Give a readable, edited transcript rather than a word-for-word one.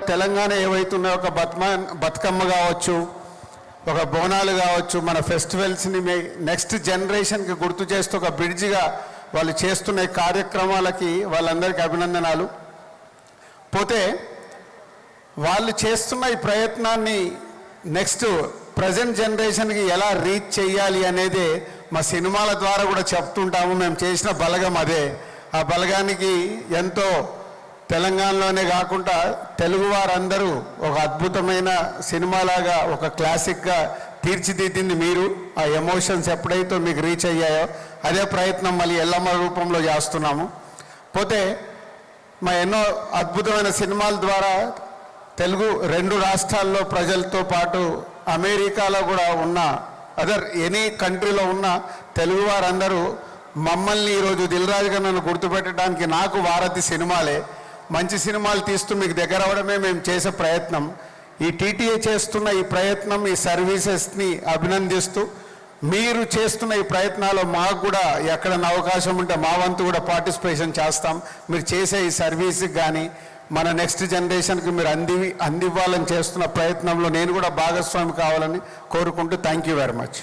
తెలంగాణ ఏవైతున్నాయో ఒక బతుకమ్మ కావచ్చు, ఒక బోనాలు కావచ్చు, మన ఫెస్టివల్స్ని నెక్స్ట్ జనరేషన్కి గుర్తు చేస్తూ ఒక బ్రిడ్జిగా వాళ్ళు చేస్తున్న కార్యక్రమాలకి వాళ్ళందరికీ అభినందనాలు. పోతే వాళ్ళు చేస్తున్న ఈ ప్రయత్నాన్ని నెక్స్ట్ ప్రజెంట్ జనరేషన్కి ఎలా రీచ్ చేయాలి అనేది మా సినిమాల ద్వారా కూడా చెప్తుంటాము. మేము చేసిన బలగం అదే. ఆ బలగానికి ఎంతో తెలంగాణలోనే కాకుండా తెలుగు వారందరూ ఒక అద్భుతమైన సినిమాలాగా ఒక క్లాసిక్గా తీర్చిదిద్దింది మీరు. ఆ ఎమోషన్స్ ఎప్పుడైతే మీకు రీచ్ అయ్యాయో అదే ప్రయత్నం మళ్ళీ ఎల్లమ్మ రూపంలో చేస్తున్నాము. పోతే మా ఎన్నో అద్భుతమైన సినిమాల ద్వారా తెలుగు 2 రాష్ట్రాల్లో ప్రజలతో పాటు అమెరికాలో కూడా ఉన్న అదర్ ఎనీ కంట్రీలో ఉన్న తెలుగు వారందరూ మమ్మల్ని ఈరోజు దిల్రాజు గారు నన్ను గుర్తుపెట్టడానికి నాకు వారధి సినిమాలే. మంచి సినిమాలు తీస్తూ మీకు దగ్గర అవడమే మేము చేసే ప్రయత్నం. ఈ టీటీఏ చేస్తున్న ఈ ప్రయత్నం, ఈ సర్వీసెస్ని అభినందిస్తూ మీరు చేస్తున్న ఈ ప్రయత్నాల్లో మాకు కూడా ఎక్కడన్నా అవకాశం ఉంటే మా వంతు కూడా పార్టిసిపేషన్ చేస్తాం. మీరు చేసే ఈ సర్వీస్కి కానీ మన నెక్స్ట్ జనరేషన్కి మీరు అందివ్వాలని చేస్తున్న ప్రయత్నంలో నేను కూడా భాగస్వామి కావాలని కోరుకుంటూ థ్యాంక్ యూ వెరీ మచ్.